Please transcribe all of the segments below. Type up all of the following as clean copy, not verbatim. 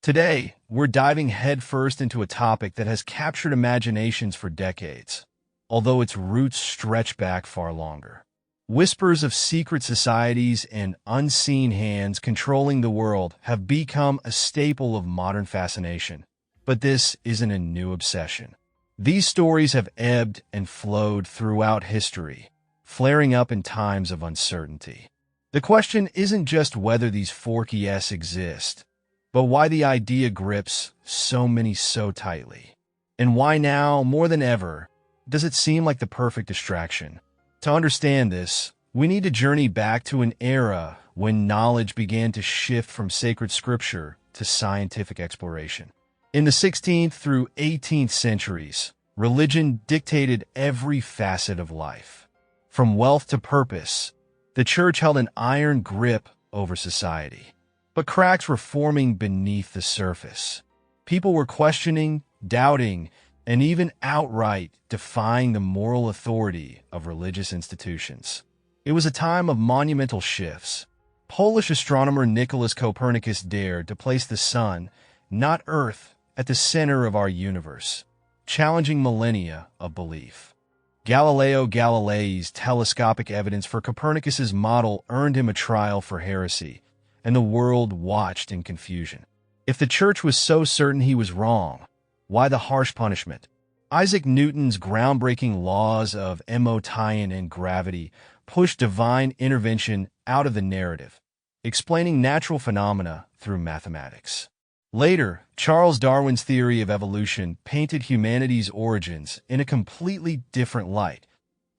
Today, we're diving headfirst into a topic that has captured imaginations for decades, although its roots stretch back far longer. Whispers of secret societies and unseen hands controlling the world have become a staple of modern fascination. But this isn't a new obsession. These stories have ebbed and flowed throughout history, flaring up in times of uncertainty. The question isn't just whether these forkies exist, but why the idea grips so many so tightly. And why now, more than ever, does it seem like the perfect distraction? To understand this, we need to journey back to an era when knowledge began to shift from sacred scripture to scientific exploration. In the 16th through 18th centuries, religion dictated every facet of life. From wealth to purpose, the church held an iron grip over society. But cracks were forming beneath the surface. People were questioning, doubting, and even outright defying the moral authority of religious institutions. It was a time of monumental shifts. Polish astronomer Nicholas Copernicus dared to place the sun, not Earth, at the center of our universe, challenging millennia of belief. Galileo Galilei's telescopic evidence for Copernicus's model earned him a trial for heresy, and the world watched in confusion. If the church was so certain he was wrong, why the harsh punishment? Isaac Newton's groundbreaking laws of motion and gravity pushed divine intervention out of the narrative, explaining natural phenomena through mathematics. Later, Charles Darwin's theory of evolution painted humanity's origins in a completely different light,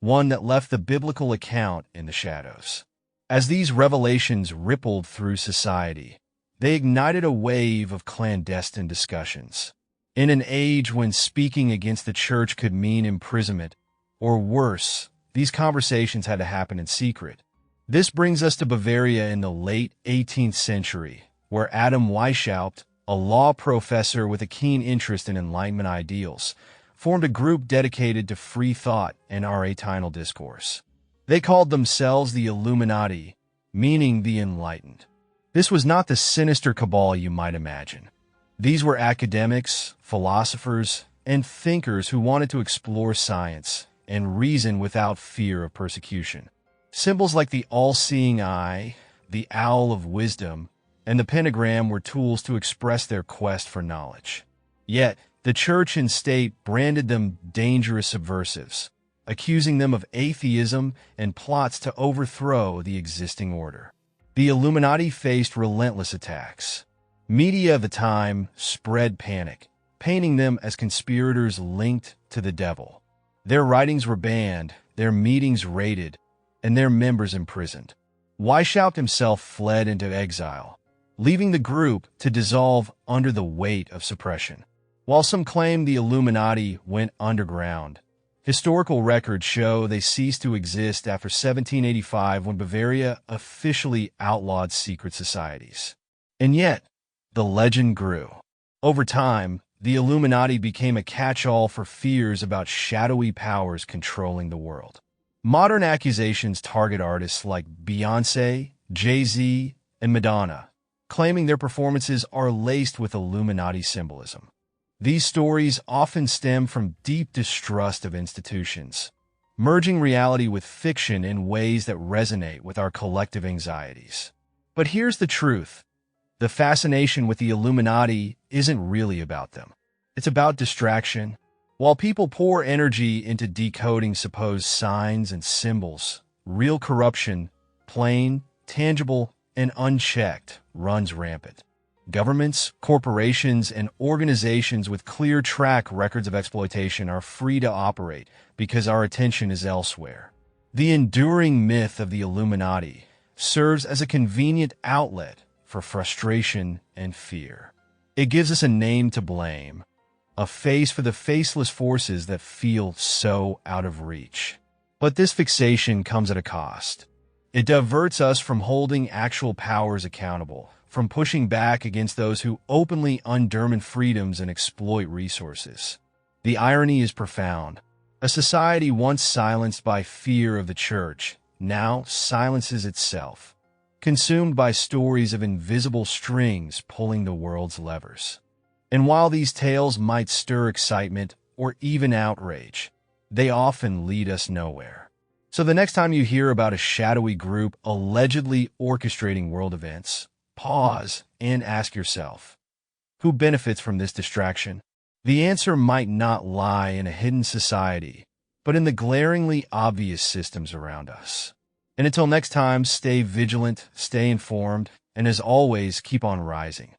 one that left the biblical account in the shadows. As these revelations rippled through society, they ignited a wave of clandestine discussions. In an age when speaking against the church could mean imprisonment, or worse, these conversations had to happen in secret. This brings us to Bavaria in the late 18th century, where Adam Weishaupt, a law professor with a keen interest in Enlightenment ideals, formed a group dedicated to free thought and rational discourse. They called themselves the Illuminati, meaning the enlightened. This was not the sinister cabal you might imagine. These were academics, philosophers, and thinkers who wanted to explore science and reason without fear of persecution. Symbols like the all-seeing eye, the owl of wisdom, and the pentagram were tools to express their quest for knowledge. Yet, the church and state branded them dangerous subversives, accusing them of atheism and plots to overthrow the existing order. The Illuminati faced relentless attacks. Media of the time spread panic, painting them as conspirators linked to the devil. Their writings were banned, their meetings raided, and their members imprisoned. Weishaupt himself fled into exile, leaving the group to dissolve under the weight of suppression. While some claim the Illuminati went underground, historical records show they ceased to exist after 1785 when Bavaria officially outlawed secret societies. And yet, the legend grew. Over time, the Illuminati became a catch-all for fears about shadowy powers controlling the world. Modern accusations target artists like Beyoncé, Jay-Z, and Madonna, claiming their performances are laced with Illuminati symbolism. These stories often stem from deep distrust of institutions, merging reality with fiction in ways that resonate with our collective anxieties. But here's the truth. The fascination with the Illuminati isn't really about them. It's about distraction. While people pour energy into decoding supposed signs and symbols, real corruption, plain, tangible, and unchecked, runs rampant. Governments, corporations, and organizations with clear track records of exploitation are free to operate because our attention is elsewhere. The enduring myth of the Illuminati serves as a convenient outlet for frustration and fear. It gives us a name to blame, a face for the faceless forces that feel so out of reach. But this fixation comes at a cost. It diverts us from holding actual powers accountable, from pushing back against those who openly undermine freedoms and exploit resources. The irony is profound. A society once silenced by fear of the church now silences itself. consumed by stories of invisible strings pulling the world's levers. And while these tales might stir excitement or even outrage, they often lead us nowhere. So the next time you hear about a shadowy group allegedly orchestrating world events, pause and ask yourself, who benefits from this distraction? The answer might not lie in a hidden society, but in the glaringly obvious systems around us. And until next time, stay vigilant, stay informed, and as always, keep on rising.